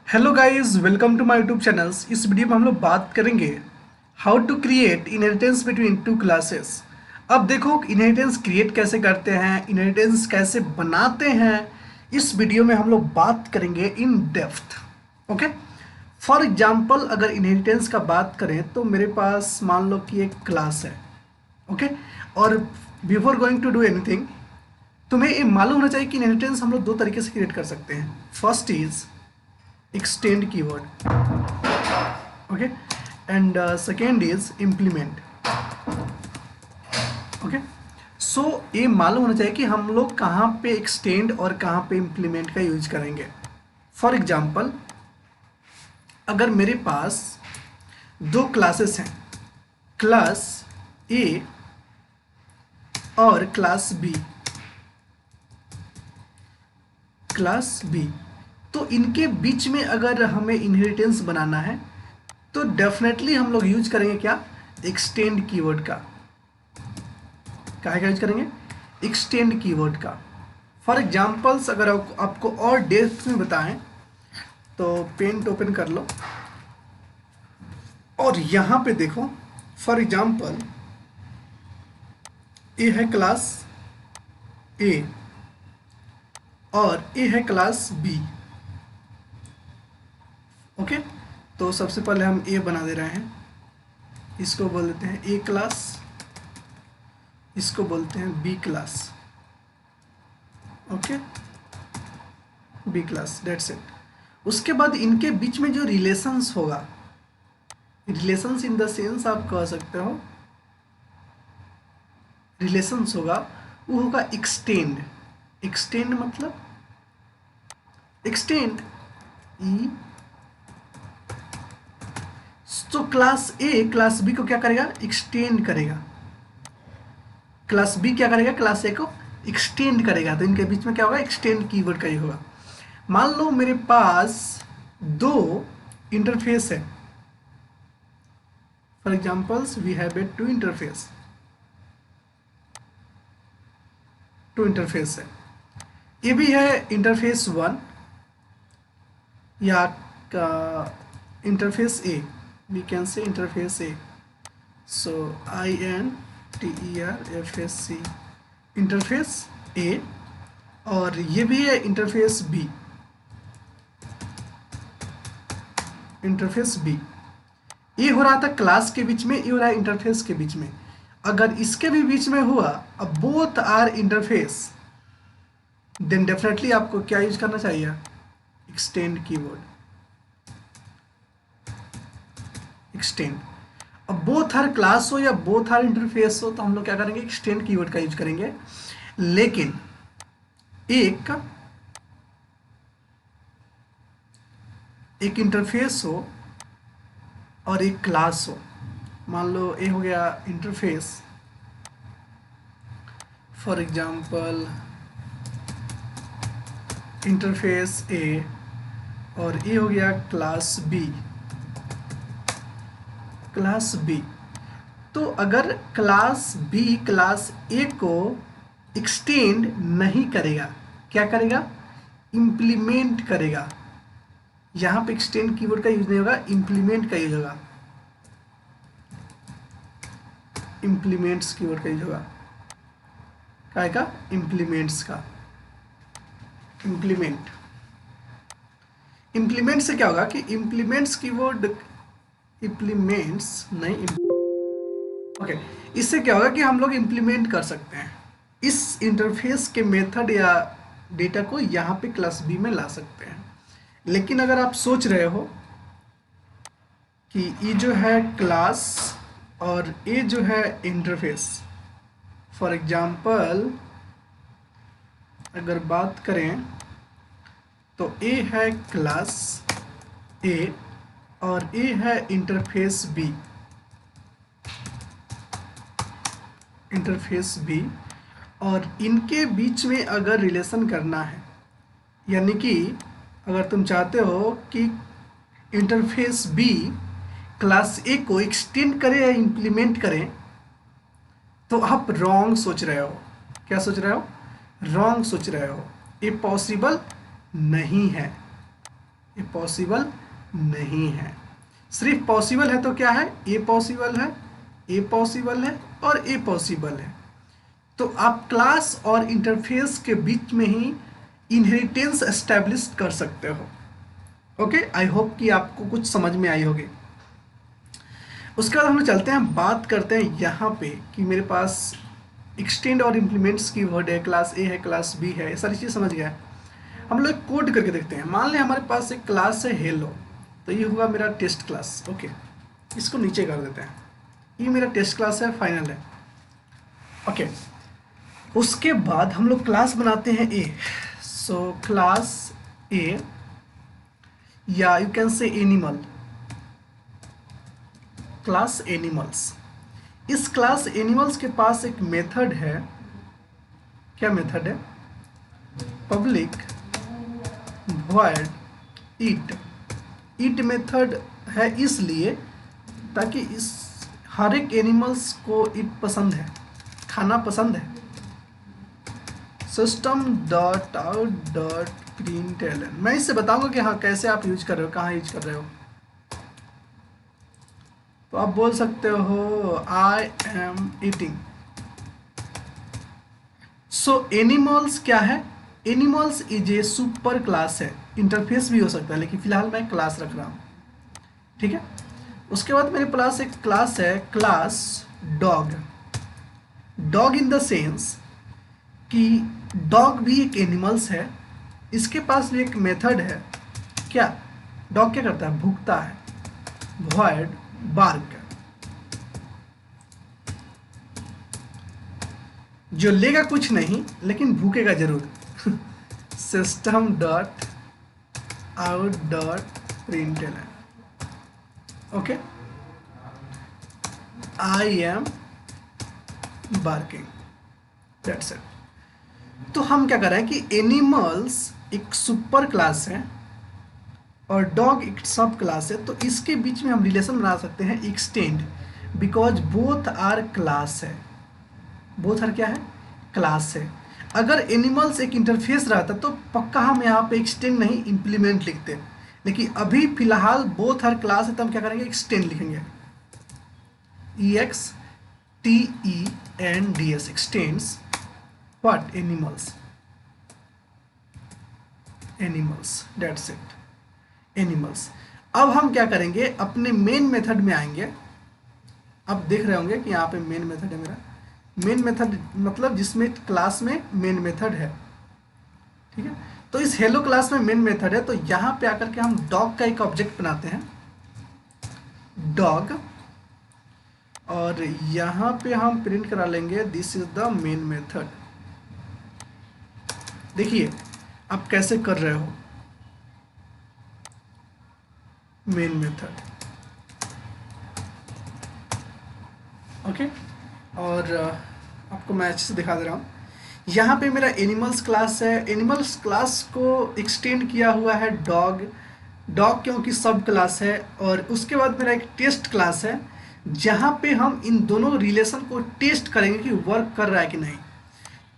Hello guys, welcome to my YouTube channels. इस video में हम लोग बात करेंगे how to create inheritance between two classes. अब देखो इनहेरिटेंस क्रिएट कैसे करते हैं, इनहेरिटेंस कैसे बनाते हैं, इस वीडियो में हम लोग बात करेंगे in depth. Okay, for example अगर इनहेरिटेंस का बात करें तो मेरे पास मान लो कि एक क्लास है। ओके, और before going to do anything तुम्हें ये मालूम होना चाहिए कि इनहेरिटेंस हम लोग दो तरीके से क्रिएट कर सकते हैं। First is extend keyword, okay, and second is implement। okay, so ये मालूम होना चाहिए कि हम लोग कहाँ पे extend और कहाँ पे implement का यूज करेंगे। फॉर एग्जाम्पल अगर मेरे पास दो क्लासेस हैं, क्लास ए और क्लास बी, क्लास बी, तो इनके बीच में अगर हमें इनहेरिटेंस बनाना है तो डेफिनेटली हम लोग यूज करेंगे क्या, एक्सटेंड कीवर्ड का। काहे का यूज करेंगे, एक्सटेंड कीवर्ड का। फॉर एग्जांपल्स अगर आपको और डेप्थ में बताएं तो पेंट ओपन कर लो और यहाँ पे देखो। फॉर एग्जांपल ए है क्लास ए और ए है क्लास बी। ओके, तो सबसे पहले हम ए बना दे रहे हैं, इसको बोल देते हैं ए क्लास, इसको बोलते हैं B class. Okay, B class, that's it. उसके बाद इनके बीच में जो रिलेशंस होगा, रिलेशंस इन द सेंस आप कह सकते हो रिलेशंस होगा, वो होगा एक्सटेंड। एक्सटेंड मतलब एक्सटेंड ई। तो क्लास ए क्लास बी को क्या करेगा, एक्सटेंड करेगा। क्लास बी क्या करेगा, क्लास ए को एक्सटेंड करेगा। तो इनके बीच में क्या होगा, एक्सटेंड कीवर्ड का ही होगा। मान लो मेरे पास दो इंटरफेस है, for examples we have a two interface, two interface है। ये भी है इंटरफेस वन या interface A, we can say interface A. So INTERFACE, interface A. और ये भी है इंटरफेस बी, इंटरफेस बी। ये हो रहा था क्लास के बीच में, ये हो रहा है इंटरफेस के बीच में। अगर इसके भी बीच में हुआ, अब both are interface, then definitely आपको क्या यूज करना चाहिए, एक्सटेंड कीवर्ड, एक्सटेंड। अब बोथ आर क्लास हो या बोथ आर इंटरफेस हो तो हम लोग क्या करेंगे, एक्सटेंड कीवर्ड का यूज करेंगे। लेकिन एक इंटरफेस हो और एक क्लास हो। मान लो ए हो गया interface, for example interface A, और ए हो गया क्लास बी, क्लास बी। तो अगर क्लास बी क्लास ए को एक्सटेंड नहीं करेगा, क्या करेगा, इम्प्लीमेंट करेगा। यहाँ पे एक्सटेंड कीवर्ड का यूज नहीं होगा, इम्प्लीमेंट का यूज होगा, इम्प्लीमेंट्स कीवर्ड का यूज होगा। काय का, इम्प्लीमेंट्स का, इम्प्लीमेंट। इम्प्लीमेंट से क्या होगा कि इम्प्लीमेंट्स कीवर्ड, इम्प्लीमेंट्स नहीं, ओके, इससे क्या होगा कि हम लोग इम्प्लीमेंट कर सकते हैं इस इंटरफेस के मेथड या डेटा को यहाँ पे क्लास बी में ला सकते हैं। लेकिन अगर आप सोच रहे हो कि ये जो है क्लास और ये जो है इंटरफेस, फॉर एग्जांपल अगर बात करें तो ए है क्लास ए और ए है इंटरफेस बी, इंटरफेस बी। और इनके बीच में अगर रिलेशन करना है, यानी कि अगर तुम चाहते हो कि इंटरफेस बी क्लास ए को एक्सटेंड करे या इम्प्लीमेंट करें, तो आप रॉन्ग सोच रहे हो। क्या सोच रहे हो, रॉन्ग सोच रहे हो, ये पॉसिबल नहीं है। ये पॉसिबल नहीं है। सिर्फ पॉसिबल है तो क्या है, ए पॉसिबल है, ए पॉसिबल है और ए पॉसिबल है। तो आप क्लास और इंटरफेस के बीच में ही इनहेरिटेंस एस्टेब्लिश कर सकते हो। ओके, आई होप कि आपको कुछ समझ में आई होगी। उसके बाद हम लोग चलते हैं, बात करते हैं यहाँ पे कि मेरे पास एक्सटेंड और इम्प्लीमेंट्स की वर्ड है, क्लास ए है, क्लास बी है, ये सारी चीज़ समझ गया है। हम लोग कोड करके देखते हैं। मान लें हमारे पास एक क्लास है हेलो, तो ये हुआ मेरा टेस्ट क्लास। ओके, इसको नीचे कर देते हैं, ये मेरा टेस्ट क्लास है, फाइनल है। ओके, उसके बाद हम लोग क्लास बनाते हैं ए। सो क्लास ए, या you can say animal, class animals. इस क्लास एनिमल्स के पास एक मेथड है। क्या मेथड है? पब्लिक वॉइड ईट। ईट मेथड है इसलिए ताकि इस हर एक एनिमल्स को ईट पसंद है, खाना पसंद है। System dot out dot println, मैं इससे बताऊंगा कि हाँ कैसे आप यूज कर रहे हो, कहाँ यूज कर रहे हो। तो आप बोल सकते हो आई एम ईटिंग। सो एनिमल्स क्या है? Animals is a super class है। इंटरफेस भी हो सकता है, लेकिन फिलहाल मैं क्लास रख रहा हूँ, ठीक है। उसके बाद मेरे पास एक क्लास है, class dog. Dog in the sense कि डॉग भी एक एनिमल्स है, इसके पास भी एक मेथड है। क्या डॉग क्या करता है? भूखता है, वॉइड बार्क, जो लेगा कुछ नहीं लेकिन भूखेगा जरूर। System dot out dot println. Okay, I am barking, that's it. तो हम क्या कर रहे हैं कि एनिमल्स एक सुपर क्लास है और डॉग एक सब क्लास है, तो इसके बीच में हम रिलेशन बना सकते हैं extend, because both are class है। बोथ आर क्या है? क्लास है। अगर एनिमल्स एक इंटरफेस रहता तो पक्का हम यहाँ पे एक्सटेंड नहीं इम्प्लीमेंट लिखते, लेकिन अभी फिलहाल बोथ आर क्लास है तो हम क्या करेंगे? एक्सटेंड लिखेंगे, EXTENDS, x tends what? Animals, animals, that's it, animals. अब हम क्या करेंगे? अपने मेन मेथड में आएंगे। अब देख रहे होंगे कि यहाँ पे मेन मेथड है मेरा। मेन मेथड मतलब जिसमें क्लास में मेन मेथड है, ठीक है। तो इस हेलो क्लास में मेन मेथड है, तो यहाँ पे आकर के हम डॉग का एक ऑब्जेक्ट बनाते हैं, डॉग, और यहाँ पे हम प्रिंट करा लेंगे this is the main method. देखिए आप कैसे कर रहे हो मेन मेथड। ओके, और आपको मैं अच्छे से दिखा दे रहा हूँ। यहाँ पे मेरा एनिमल्स क्लास है, एनिमल्स क्लास को एक्सटेंड किया हुआ है डॉग, डॉग क्योंकि सब क्लास है। और उसके बाद मेरा एक टेस्ट क्लास है, जहाँ पे हम इन दोनों रिलेशन को टेस्ट करेंगे कि वर्क कर रहा है कि नहीं।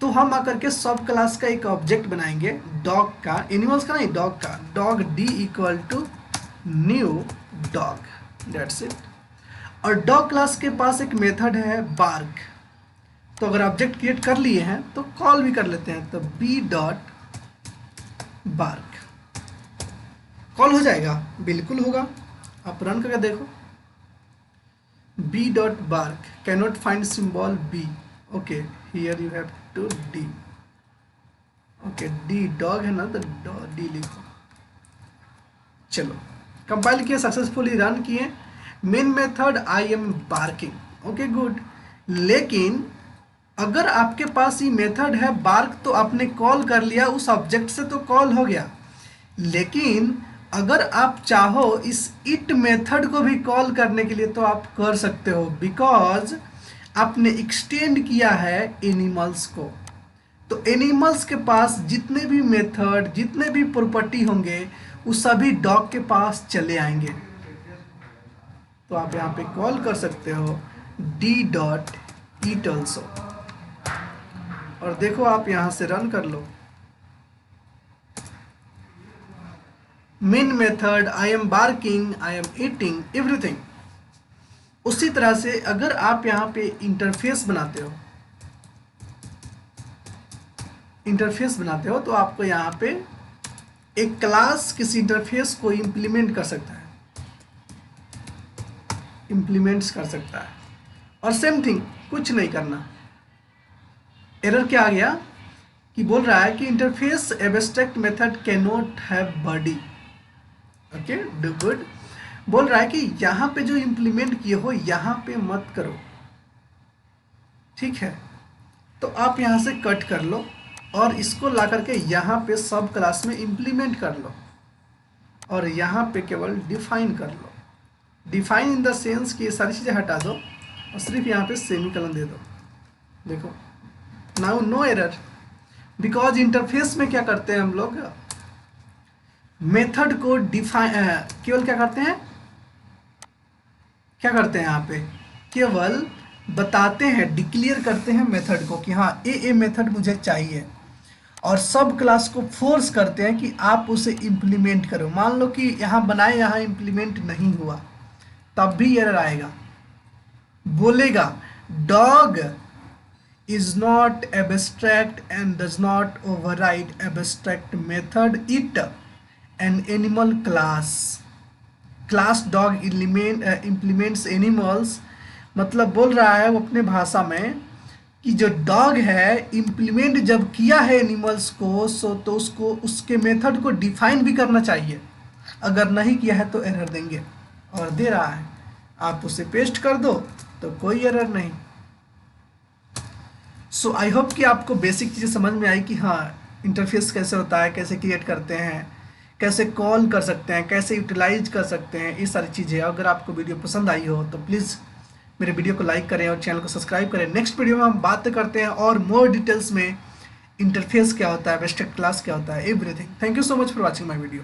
तो हम आकर के सब क्लास का एक ऑब्जेक्ट बनाएंगे डॉग का, एनिमल्स का नहीं, डॉग का, dog D equal to new dog, that's it. और डॉग क्लास के पास एक मेथड है बार्क। तो अगर ऑब्जेक्ट क्रिएट कर लिए हैं तो कॉल भी कर लेते हैं, तो बी डॉट बार्क कॉल हो जाएगा, बिल्कुल होगा। आप रन करके देखो, B dot bark cannot find symbol B, okay here you have to D, okay D dog है ना, तो डी लिखो। चलो कंपाइल किए, सक्सेसफुली रन किए। Main method I am barking, okay good. लेकिन अगर आपके पास ये मेथड है बार्क, तो आपने कॉल कर लिया उस ऑब्जेक्ट से, तो कॉल हो गया। लेकिन अगर आप चाहो इस इट मेथड को भी कॉल करने के लिए तो आप कर सकते हो, बिकॉज आपने एक्सटेंड किया है एनिमल्स को। तो एनिमल्स के पास जितने भी मेथड, जितने भी प्रॉपर्टी होंगे, वो सभी डॉग के पास चले आएंगे। तो आप यहाँ पे कॉल कर सकते हो डी डॉट ईट ऑल्सो, और देखो आप यहाँ से रन कर लो। Main method, I am barking, I am eating, everything. उसी तरह से अगर आप यहाँ पे इंटरफेस बनाते हो, तो आपको यहाँ पे एक क्लास किसी इंटरफेस को इम्प्लीमेंट कर सकता है, और सेम थिंग, कुछ नहीं करना। एरर क्या आ गया कि बोल रहा है कि interface abstract method can not have body. Okay, do good. बोल रहा है कि यहाँ पे जो इम्प्लीमेंट किए हो यहाँ पे मत करो, ठीक है। तो आप यहाँ से कट कर लो और इसको ला करके यहाँ पे सब क्लास में इम्प्लीमेंट कर लो, और यहाँ पे केवल डिफाइन कर लो। डिफाइन इन द सेंस कि ये सारी चीज़ें हटा दो और सिर्फ यहाँ पे सेमीकोलन दे दो। देखो, now no error, because interface में क्या करते हैं हम लोग, मेथड को डिफाइन केवल क्या करते हैं यहाँ पे केवल बताते हैं, डिक्लेयर करते हैं मेथड को कि हाँ ये मेथड मुझे चाहिए, और सब क्लास को फोर्स करते हैं कि आप उसे इम्प्लीमेंट करो। मान लो कि यहाँ बनाए, यहाँ इम्प्लीमेंट नहीं हुआ, तब भी एरर आएगा, बोलेगा dog is not abstract and does not override abstract method it an animal class dog implements animals। मतलब बोल रहा है वो अपने भाषा में कि जो डॉग है इम्प्लीमेंट जब किया है एनिमल्स को, सो तो उसको उसके मेथड को डिफाइन भी करना चाहिए। अगर नहीं किया है तो एरर देंगे, और दे रहा है। आप उसे पेस्ट कर दो तो कोई एरर नहीं। सो आई होप कि आपको बेसिक चीज़ें समझ में आई कि हाँ इंटरफेस कैसे होता है, कैसे क्रिएट करते हैं, कैसे कॉल कर सकते हैं, कैसे यूटिलाइज कर सकते हैं, ये सारी चीज़ें। अगर आपको वीडियो पसंद आई हो तो प्लीज़ मेरे वीडियो को लाइक करें और चैनल को सब्सक्राइब करें। नेक्स्ट वीडियो में हम बात करते हैं और मोर डिटेल्स में इंटरफेस क्या होता है, एब्स्ट्रैक्ट क्लास क्या होता है, everything. Thank you so much for watching my video.